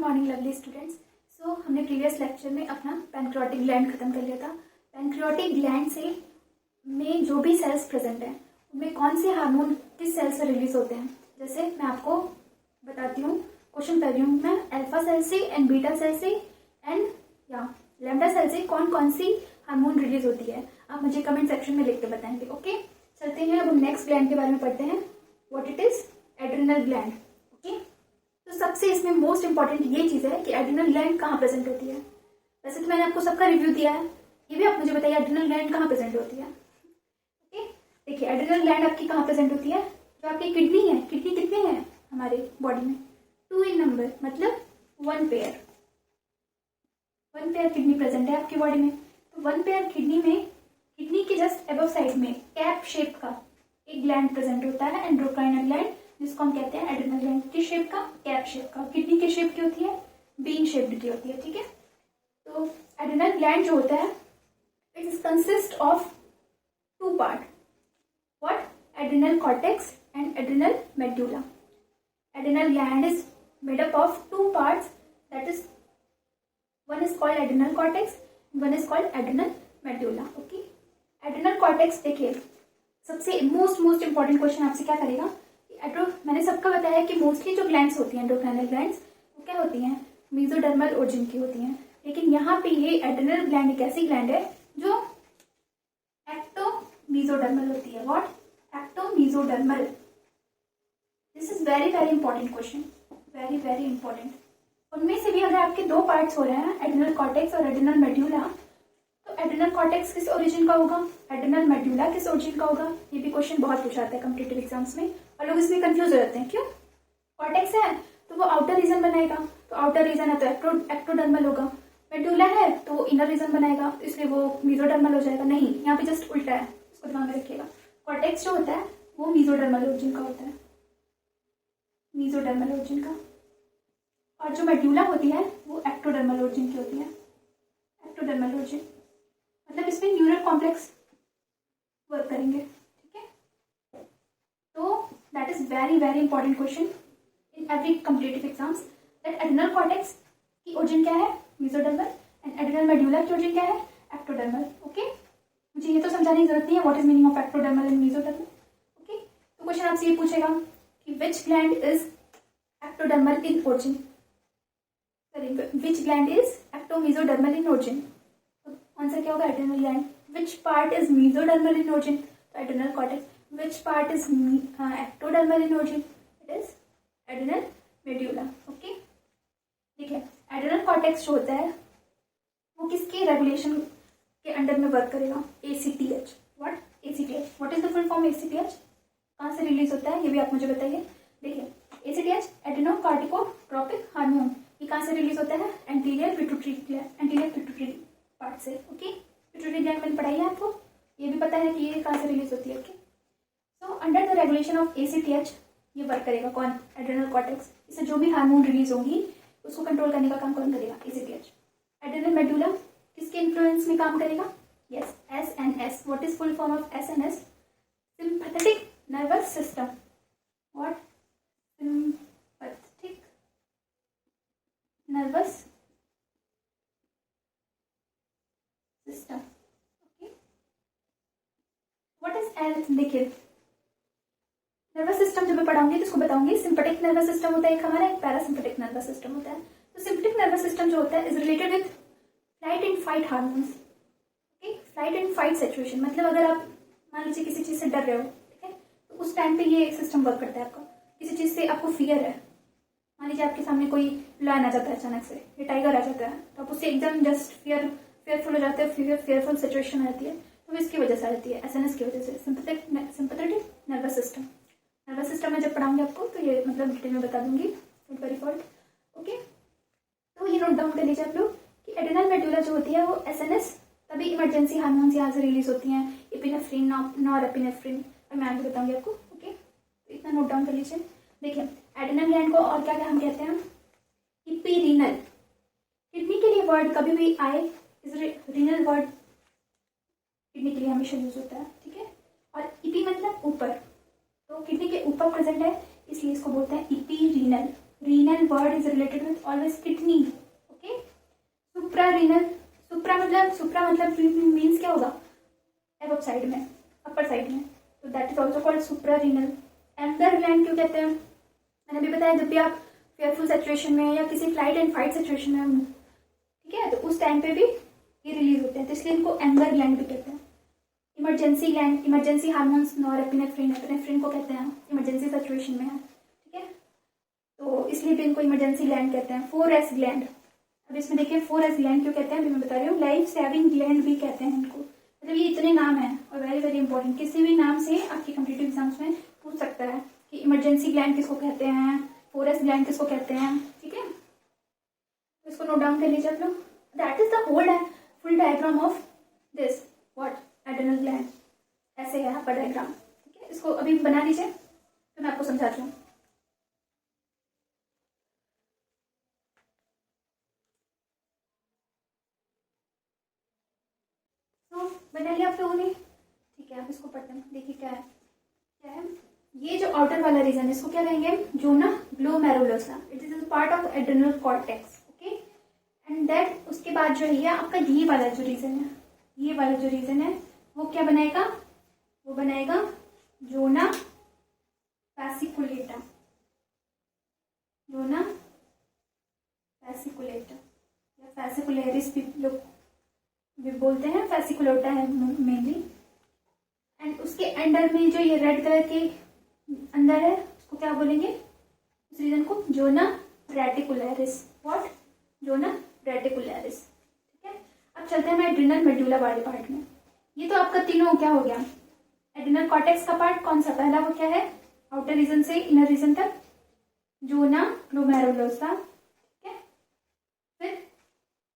Morning lovely students. सो हमने previous lecture में अपना पैनक्रियाटिक ग्लैंड खत्म कर लिया था। पैनक्रियाटिक ग्लैंड से में जो भी सेल्स प्रेजेंट हैं उनमें कौन से हार्मोन किस सेल से रिलीज होते हैं। जैसे मैं आपको बताती हूँ, क्वेश्चन कर रही हूँ मैं, अल्फा सेल से एंड बीटा सेल से एंड या लैम्डा सेल से कौन कौन सी हार्मोन रिलीज होती है। आप मुझे कमेंट सेक्शन में लिख के बताएंगे। ओके, चलते हैं अब हम नेक्स्ट ग्लैंड के बारे में पढ़ते हैं। What it is? Adrenal gland. Okay, तो सबसे इसमें मोस्ट इंपॉर्टेंट ये चीज है कि एड्रिनल ग्लैंड कहाँ प्रेजेंट होती है। वैसे तो मैंने आपको सबका रिव्यू दिया है, ये भी आप मुझे बताइए एड्रिनल ग्लैंड कहाँ प्रेजेंट होती है। ओके, देखिए एड्रिनल ग्लैंड आपकी कहाँ प्रेजेंट होती है। जो आपकी किडनी है, किडनी कितने हैं हमारे बॉडी में? 2 इन नंबर, मतलब 1 पेयर। 1 पेयर किडनी प्रेजेंट है आपकी बॉडी में। तो 1 पेयर किडनी में, किडनी के जस्ट अबव साइड में कैप शेप का एक ग्लैंड प्रेजेंट होता है, एंडोक्राइनल ग्लैंड, जिसको हम कहते हैं एड्रिनल ग्लैंड। किस शेप का? कैप शेप का। किडनी की शेप की होती है? बीन शेप्ड की होती है। ठीक है, तो एड्रिनल ग्लैंड जो होता है it is consist of 2 part. What? Adrenal cortex and adrenal medulla. Adrenal gland is made up of 2 parts, that is one is called adrenal cortex, one is called adrenal medulla. Okay, adrenal cortex देखिए सबसे most important question आपसे क्या करेगा कि मैंने सबका बताया कि मोस्टली जो ग्लैंड्स होती हैं एंडोक्राइनल ग्लैंड्स वो क्या होती हैं? मेसोडर्मल ओरिजिन की होती हैं। लेकिन यहाँ पे ये एड्रेनल ग्लैंड एक ऐसी ग्लैंड है जो एक्टो मेसोडर्मल होती है। What? Ectomesodermal. This is very very important question, very very important. उनमें से भी अगर आपके 2 पार्ट्स हो रहे हैं, एड्रिनल कॉर्टेक्स और एड्रिनल मेड्यूला, तो एड्रिनल कॉर्टेक्स किस ओरिजिन का होगा, एड्रिनल मेड्यूला किस ओरिजिन का होगा? ये भी क्वेश्चन बहुत पूछा जाता है कॉम्पिटिटिव एग्जाम्स में और लोग इसमें कंफ्यूज हो जाते हैं। क्यों? कॉर्टेक्स है तो वो आउटर रीजन बनाएगा, तो आउटर रीजन है तो एक्टोडर्मल होगा। मेड्यूला है तो वो इनर रीजन बनाएगा, तो इसलिए वो मेसोडर्मल हो जाएगा। नहीं, यहाँ पे जस्ट उल्टा है, इसको ध्यान में रखिएगा। कॉर्टेक्स जो होता है वो मेसोडर्मल ओरिजिन का होता है, मेसोडर्मल ओरिजिन का, और जो मेड्यूला होती है वो एक्टोडर्मल ओरिजिन की होती है। एक्टोडर्मल ओरिजिन मतलब इसमें न्यूरल कॉम्प्लेक्स वर्क करेंगे। ठीक है, तो that is very very important question in every competitive exams, that adrenal cortex की ओरिजिन क्या है? मेसोडर्मल। एंड एड्रिनल मेड्यूला की ओरिजिन क्या है? एक्टोडर्मल। ओके, मुझे ये तो समझाने की जरूरत नहीं है what is meaning of ectodermal and mesodermal. Okay, तो क्वेश्चन आपसे ये पूछेगा कि विच gland is ectodermal in origin, which gland is ectomesodermal in origin? Answer क्या होगा? adrenal gland. Which part is mesodermal in origin? Adrenal cortex. Which part is ectodermal in origin? It is adrenal medulla. Okay, ठीक है। adrenal cortex जो होता है वो किसके regulation के अंडर में वर्क करेगा? ACTH. What? ACTH. What is the full form ACTH? कहाँ से रिलीज होता है ये भी आप मुझे बताइए। देखिए ACTH एड्रेनोकार्टिकोट्रोपिक हार्मोन, ये कहाँ से रिलीज होता है? एंटीरियर पिट्यूटरी पार्ट से। ओके, पिट्यूटरी ग्लैंड मैंने पढ़ाई है आपको, ये भी पता है कि ये कहाँ से रिलीज होती है। Okay, so under the regulation of ACTH ये वर्क करेगा कौन? Adrenal cortex. इससे जो भी हार्मोन रिलीज होंगी उसको कंट्रोल करने का काम कौन करेगा? ACTH। एड्रेनल मेडुला किसके इन्फ्लुएंस में काम करेगा? Yes, SNS। What is full form of SNS? Sympathetic nervous system. What? Sympathetic nervous system. Okay, what is देखिए नर्वस सिस्टम जब मैं पढ़ाऊंगी तो इसको बताऊंगी। सिंपैथेटिक नर्वस सिस्टम होता है एक हमारा, एक पैरासिम्पैथिक नर्वस सिस्टम होता है। तो सिंपैथेटिक नर्वस सिस्टम जो होता है is related with flight and fight hormones. Okay, flight and fight situation मतलब अगर आप मान लीजिए किसी चीज से डर रहे हो, ठीक है, तो उस टाइम पे ये सिस्टम वर्क करता है आपका। किसी चीज से आपको फियर है, मान लीजिए आपके सामने कोई लायन आ जाता है अचानक से, ये टाइगर आ जाता है, तो आप उससे एकदम जस्ट फेयरफुल हो जाते हैं, फेयरफुल सिचुएशन आ जाती है, तो इसकी वजह से आ जाती है, SNS की वजह से। Sympathetic nervous system, nervous system में जब पढ़ाऊंगी आपको तो ये मतलब डिटेल में बता दूंगी बाय डिफॉल्ट। ओके, तो ये नोट डाउन कर लीजिए आप लोग कि एड्रेनल मेडुला जो होती है वो SNS, तभी इमरजेंसी हार्मोन्स यहाँ से रिलीज होती हैं, एपिनेफ्रिन, नॉरएपिनेफ्रिन, और मैं आगे बताऊंगी आपको। ओके, तो इतना नोट डाउन कर लीजिए। देखिए एड्रेनल ग्लैंड को और क्या क्या हम कहते हैं? इपीरीनल। किडनी के लिए वर्ड कभी भी आए इस रीनल वर्ड किडनी के लिए हमेशा यूज होता है। ठीक है, और इपी मतलब ऊपर, तो किडनी के ऊपर प्रेजेंट है इसलिए इसको बोलते हैं epirenal. Renal word is related with always kidney. Okay. Supra renal, supra मतलब मीन्स क्या होगा, एब साइड में, अपर साइड में, तो that is also called supra renal. Anger gland क्यों कहते हैं, मैंने अभी बताया जब भी आप फेयरफुल सिचुएशन में या किसी फ्लाइट एंड फाइट सिचुएशन में, ठीक है, तो उस टाइम पे भी ये रिलीज होते हैं, तो इसलिए इनको एंगर ग्लैंड भी कहते हैं. Emergency gland, emergency hormones norepinephrine को कहते हैं इमरजेंसी सिचुएशन में है, ठीक है, तो इसलिए भी इनको इमरजेंसी ग्लैंड कहते हैं. 4S ग्लैंड, अब इसमें देखिए 4S ग्लैंड क्यों कहते हैं अभी मैं बता रही हूँ. लाइफ सेविंग ग्लैंड भी कहते हैं इनको. मतलब ये इतने नाम हैं और वेरी वेरी इंपॉर्टेंट, किसी भी नाम से आपकी कॉम्पिटिटिव एग्जाम्स में पूछ सकता है कि इमरजेंसी ग्लैंड किसको कहते हैं, 4S ग्लैंड किसको कहते हैं, ठीक है, तो इसको नोट डाउन कर लीजिए आप लोग. That is the whole full diagram of this what adrenal gland. ऐसे है आपका डायग्राम, ठीक है, इसको अभी बना लीजिए तो मैं आपको समझाती हूँ. तो बना लिया आप लोगों ने, ठीक है, आप इसको पढ़ते हैं. देखिए क्या है, क्या है ये जो आउटर वाला रीजन है इसको क्या कहेंगे, zona glomerulosa. It is part of adrenal cortex. Okay. And that उसके बाद जो है आपका ये वाला जो रीजन है, ये वाला जो रीजन है वो क्या बनाएगा, वो बनाएगा जोना फैसिकुलेटा. जोना फैसिकुलेटा या फैसिकुलेरिस भी लोग भी बोलते हैं, फैसिकुलेटा है मेनली. एंड उसके अंडर में जो ये रेड कलर के अंदर है उसको क्या बोलेंगे, उस रीजन को zona reticularis. What, zona reticularis. ठीक है. अब चलते हैं एड्रिनल मेडुला वाले पार्ट में. ये तो आपका तीनों क्या हो गया, एड्रिनल कॉर्टेक्स का पार्ट कौन सा, पहला वो क्या है, आउटर रीजन से इनर रीजन तक जोना ग्लोमेरुलोसा, ठीक है, फिर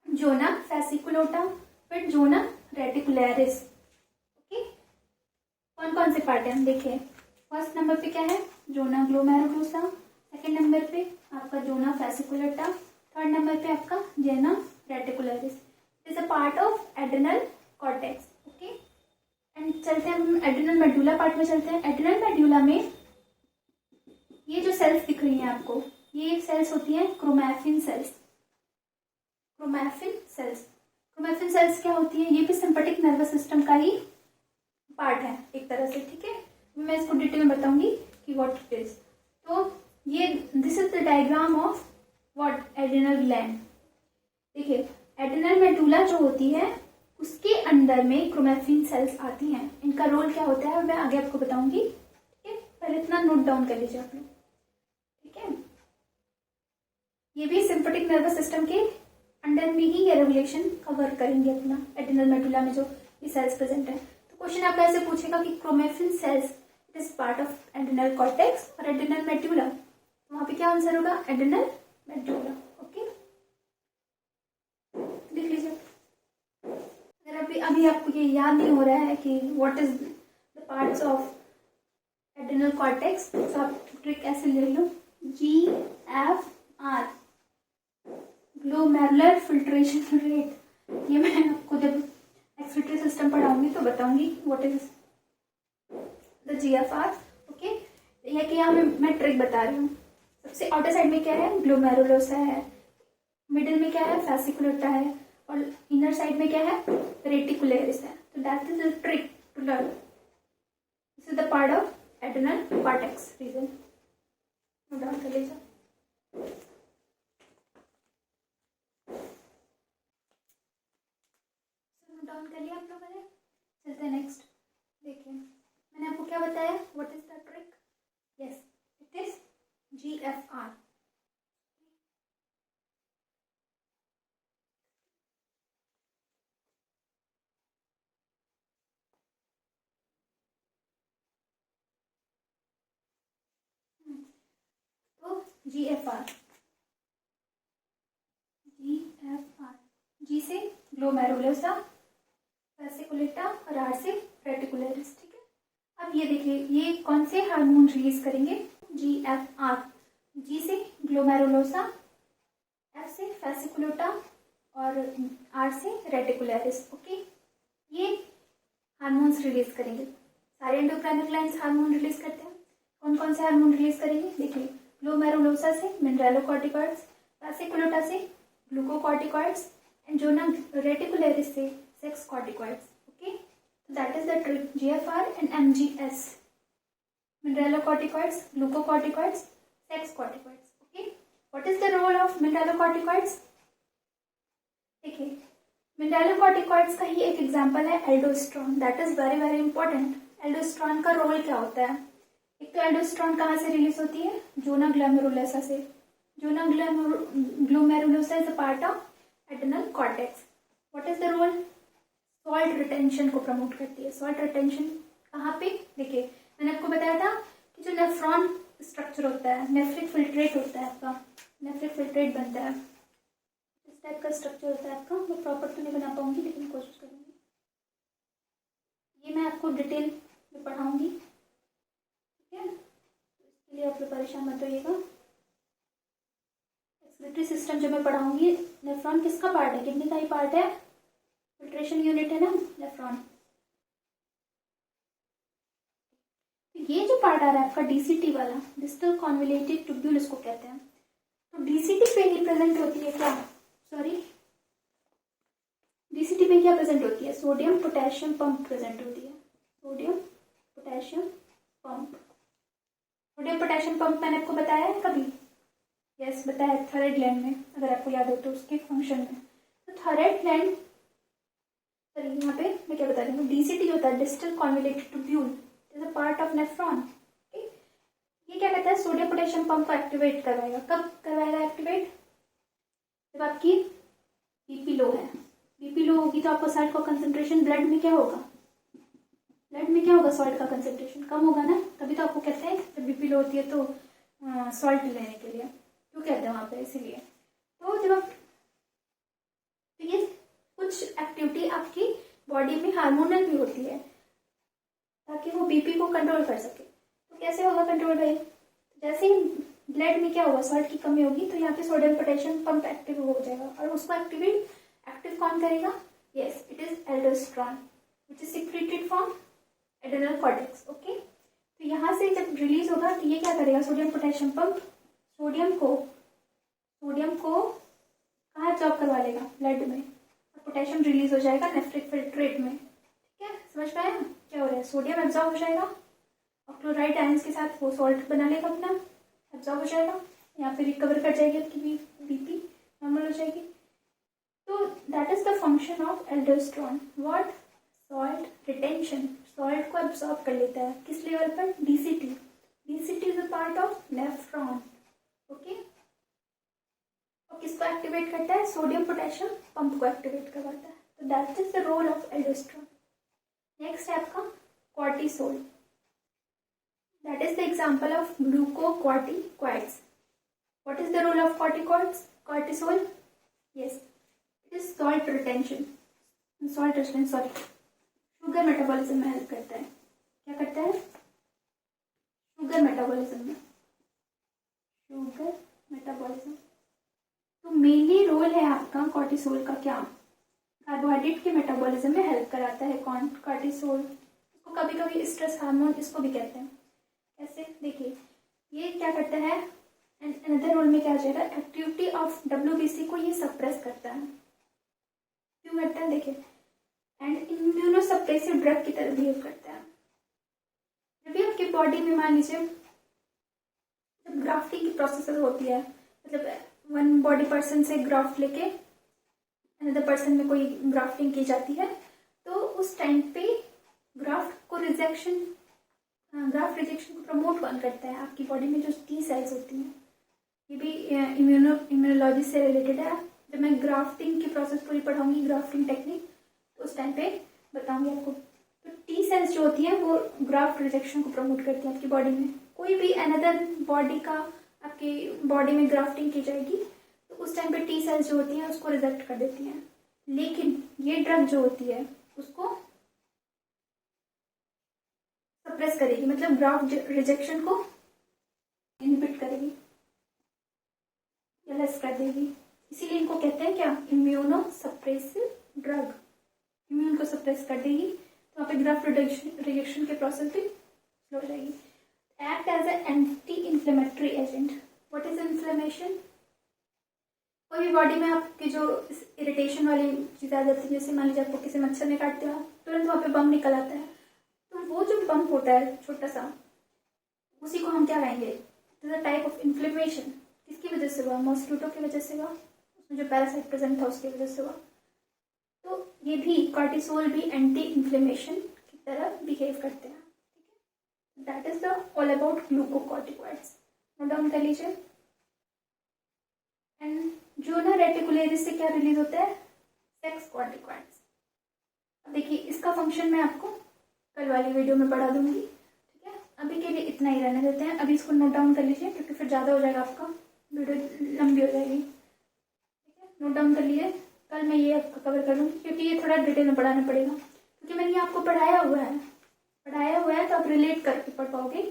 जोना फैसिकुलोटा, फिर जोना रेटिकुलरिस. ओके. कौन कौन से पार्ट है हम देखिए. फर्स्ट नंबर पे क्या है, जोना ग्लोमेरुलोसा. सेकंड नंबर पे आपका जोना फैसिकुलेटा. थर्ड नंबर पे आपका zona reticularis. Is a part of adrenal cortex. Okay. And चलते हैं हम एड्रिनल मेडुला पार्ट में चलते हैं. एड्रिनल मेडुला में ये जो सेल्स दिख रही हैं आपको, ये सेल्स होती हैं chromaffin sales. Chromaffin sales, chromaffin sales क्या होती है, ये भी सिंपैथिक नर्वस सिस्टम का ही पार्ट है एक तरह से. ठीक है, मैं इसको डिटेल में बताऊंगी कि व्हाट इट इज. तो ये this is the diagram of what adrenal gland. देखिए एड्रिनल मेडुला जो होती है उसके अंदर में क्रोमैफिन सेल्स आती हैं. इनका रोल क्या होता है मैं आगे आपको बताऊंगी. ठीक है, पहले इतना नोट डाउन कर लीजिए आप लोग. ठीक है, ये भी सिंपैथिक नर्वस सिस्टम के अंडर में ही ये रेगुलेशन कवर करेंगे अपना एड्रिनल मेडुला में जो ये सेल्स प्रेजेंट है. तो क्वेश्चन आपका ऐसे पूछेगा कि chromaffin cells it is part of adrenal cortex और एड्रिनल मेडुला. तो वहां पे क्या आंसर होगा, एड्रिनल मेडुला. ओके, लिख लीजिए. अगर अभी आपको ये याद नहीं हो रहा है कि what is the parts of adrenal cortex, तो आप ट्रिक ऐसे ले लो, GFR ग्लोमेरुलर फिल्ट्रेशन रेट. ये मैं आपको जब एक्सक्रीटरी सिस्टम पढ़ाऊंगी तो बताऊंगी what is the GFR. Okay, ये कि यहाँ मैं ट्रिक बता रही हूँ. सबसे आउटर साइड में क्या है, ग्लोमेरुलोसा है, मिडिल में क्या है, फैसिकुलेटा है, और इनर साइड में क्या है, रेटिकुलरिस है. तो that is the trick to learn. This is the part of adrenal cortex region. Note down कर लीजिए. डाउन कर लिया आप लोगों ने. चलते हैं नेक्स्ट. देखिए मैंने आपको क्या बताया, what is the trick. Yes, it is GFR. तो GFR, G से ग्लोमेरुलोसा, फैसिकुलेटा और R से रेटिकुलरिस. ठीक है, अब ये देखिए ये कौन से हार्मोन रिलीज करेंगे, GFR. G से ग्लोमेरुलोसा, F से फैसिकुलेटा और R से रेटिकुलरिस. ओके, ये हार्मोन्स रिलीज करेंगे. सारे एंडोक्राइनल ग्लैंड्स हार्मोन रिलीज करते हैं. कौन कौन से हार्मोन रिलीज करेंगे, देखिए ग्लोमेरुलोसा से मिनरलोकॉर्टिकॉइड्स, पैसिकुलेटा से ग्लूकोकॉर्टिकॉइड्स एंड जोना रेटिकुलरिस से sex corticoids. Okay, that is the trick. GFR and MGS, mineralocorticoids, glucocorticoids, sex corticoids. Okay, what is the role of mineralocorticoids? देखिए, मिनरलोकॉर्टिकॉइड्स का ही एक एग्जांपल है aldosterone. That is very very important. Aldosterone का role क्या होता है? एक तो एल्डोस्ट्रॉन कहाँ से रिलीज होती है? जोना ग्लोमेरुलोसा से. Zona glomerulosa is a part of adrenal cortex. What is the role? Salt retention को प्रमोट करती है. सॉल्ट रिटेंशन कहाँ पे? देखिए, मैंने आपको बताया था कि जो नेफ्रॉन स्ट्रक्चर होता है, नेफ्रिक फिल्ट्रेट होता है आपका, नेफ्रिक फिल्ट्रेट बनता है, इस टाइप का स्ट्रक्चर होता है आपका. मैं प्रॉपर तो नहीं बना पाऊंगी लेकिन कोशिश करूंगी. ये मैं आपको डिटेल में पढ़ाऊंगी, ठीक है? इसके लिए आप लोग परेशान मत होइएगा. एक्सक्रीटरी सिस्टम जो मैं पढ़ाऊंगी, नेफ्रॉन किसका पार्ट है? किडनी का ही पार्ट है. फिल्ट्रेशन यूनिट है ना नेफ्रॉन. ये जो पार्ट आ रहा है आपका डीसीटी वाला, डिस्टल कॉन्वोल्यूटेड ट्यूब्यूल इसको कहते हैं. तो डीसीटी पे ही प्रेजेंट होती है क्या? सॉरी, डीसीटी पे क्या प्रेजेंट होती है? सोडियम पोटेशियम पंप प्रेजेंट होती है. Sodium potassium pump. Sodium potassium pump मैंने आपको बताया है कभी? यस, बताया है थायराइड ग्लैंड में, अगर आपको याद हो तो उसके फंक्शन में. तो थायराइड ग्लैंड, सॉरी यहाँ पे मैं क्या बता रही हूँ, डीसीटी होता है distal convoluted tubule, is a part of nephron. ये क्या कहता है? सोडियम पोटेशियम पंप को एक्टिवेट करवाएगा. कब करवाएगा एक्टिवेट? जब आपकी बीपी लो है. बीपी लो होगी तो आपको सॉल्ट का कंसंट्रेशन ब्लड में क्या होगा? ब्लड में क्या होगा? सॉल्ट का कंसंट्रेशन कम होगा ना. तभी तो आपको कहते हैं जब बीपी लो होती है तो सॉल्ट लेने के लिए क्यों कहते हैं वहां पे, इसीलिए. तो जब आप, तो ये कुछ एक्टिविटी आपकी बॉडी में हार्मोनल भी होती है ताकि वो बीपी को कंट्रोल कर सके. तो कैसे होगा कंट्रोल भाई? जैसे ही ब्लड में क्या होगा? सॉल्ट की कमी होगी तो यहाँ पे सोडियम पोटेशियम पंप एक्टिव हो जाएगा. और उसको एक्टिव कौन करेगा? Yes, it is aldosterone which is secreted from adrenal cortex. Okay, तो यहाँ से जब रिलीज होगा तो ये क्या करेगा? सोडियम पोटेशियम पंप सोडियम को कहाँ जॉब करवा लेगा? ब्लड में. और पोटेशियम रिलीज हो जाएगा नेफ्रिक फिल्ट्रेट में. ठीक है, समझ में आया क्या हो रहा है? सोडियम एब्जॉर्ब हो जाएगा और क्लोराइड आयंस के साथ वो सॉल्ट बना लेगा अपना, एब्जॉर्ब हो जाएगा, यहाँ पे रिकवर कर जाएगी आपकी बीपी नॉर्मल हो जाएगी. तो that is the function of aldosterone. What? Salt retention. Salt को एब्जॉर्ब कर लेता है. किस लेवल पर? DCT. DCT is a part of nephron. Okay, और किसको एक्टिवेट करता है? सोडियम पोटेशियम पंप को एक्टिवेट करवाता है. तो that is the role of aldosterone. Next है आपका cortisol. That is the example of glucocorticoids. What is the role of cortisol? Yes, it is salt retention. Sorry. Sugar metabolism में help करता है. क्या करता है? शुगर मेटाबॉलिज्म में. Sugar metabolism. तो मेनली रोल है आपका कॉर्टिसोल का क्या? कार्बोहाइड्रेट के मेटाबॉलिज्म में हेल्प कराता है. कौन? कॉर्टिसोल. इसको कभी कभी स्ट्रेस हार्मोन इसको भी कहते हैं. ऐसे देखिए, ये क्या करता है? एंड अनदर रोल में क्या आ जाएगा? एक्टिविटी ऑफ WBC को ये सप्रेस करता है. क्यों करता है? देखिए, एंड इम्यूनोसप्रेसिव ड्रग की तरह बिहेव करता है. जब भी आपकी बॉडी में मान लीजिए जब ग्राफ्टिंग की प्रोसेस होती है, मतलब वन बॉडी पर्सन से ग्राफ्ट लेके अनदर पर्सन में कोई ग्राफ्टिंग की जाती है, तो उस टाइम पे ग्राफ्ट रिजेक्शन को प्रमोट कौन करता है? आपकी बॉडी में जो T सेल्स होती हैं. ये भी इम्यूनोलॉजी से रिलेटेड है. जब मैं ग्राफ्टिंग की प्रोसेस पूरी पढ़ाऊंगी, ग्राफ्टिंग टेक्निक, तो उस टाइम पे बताऊंगी आपको. तो T सेल्स जो होती हैं वो ग्राफ्ट रिजेक्शन को प्रमोट करती हैं आपकी बॉडी में. कोई भी अनदर बॉडी का आपकी बॉडी में ग्राफ्टिंग की जाएगी तो उस टाइम पे T सेल्स जो होती हैं उसको रिजेक्ट कर देती हैं. लेकिन ये ड्रग जो होती है उसको सप्रेस करेगी, मतलब ग्राफ्ट रिजेक्शन को इनहिबिट करेगी या लेस कर देगी. इसीलिए इनको कहते हैं क्या? Immunosuppressive drug. इम्यून को सप्रेस कर देगी तो वहाँ पे ग्राफ्ट रिजेक्शन के प्रोसेस भी स्लो हो जाएगी. Act as a anti inflammatory agent. Inflammation, कोई भी बॉडी में आपकी जो इरिटेशन वाली चीज़ आ जाती है, जैसे मान लीजिए आपको किसी मच्छर ने काट दिया, तुरंत वहाँ पे बम निकल आता है, तो वो जो बम होता है छोटा सा, उसी को हम क्या कहेंगे, it is a type of inflammation. किसकी वजह से हुआ? मॉस्किटो की वजह से हुआ, उसमें जो पैरासाइट प्रेजेंट था उसकी वजह से हुआ। तो ये भी कॉर्टिसोल भी एंटी इन्फ्लेमेशन की तरह बिहेव करते हैं। ठीक है, that is the all about glucocorticoids. Note down कर लीजिए। एंड जो ना रेटिकुलेरिस से क्या रिलीज होता है? Sex corticoids. अब देखिए इसका फंक्शन मैं आपको कल वाली वीडियो में पढ़ा दूंगी। ठीक है, अभी के लिए इतना ही रहने देते हैं। अभी इसको नोट डाउन कर लीजिए क्योंकि फिर ज़्यादा हो जाएगा, आपका वीडियो लंबी हो जाएगी। ठीक है, नोट डाउन कर लिए। कल मैं ये आपका कवर कर लूँगी क्योंकि ये थोड़ा डिटेल में पढ़ाना पड़ेगा, क्योंकि मैंने ये आपको पढ़ाया हुआ है तो आप रिलेट करके पढ़ पाओगे।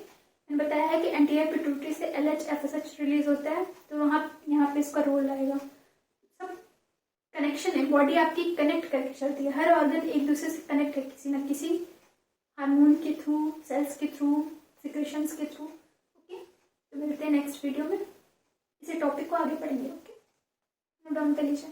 मैंने बताया है कि एंटीरियर पिट्यूटरी से LH-FSH रिलीज होता है, तो वहाँ यहाँ पे इसका रोल आएगा। सब कनेक्शन है, बॉडी आपकी कनेक्ट करके चलती है, हर ऑर्गन एक दूसरे से कनेक्ट है किसी न किसी हार्मोन के थ्रू, सेल्स के थ्रू, सिक्रेशंस के थ्रू। ओके, तो मिलते हैं नेक्स्ट वीडियो में, इसी टॉपिक को आगे पढ़ेंगे। ओके, नोट डाउन कर लीजिए।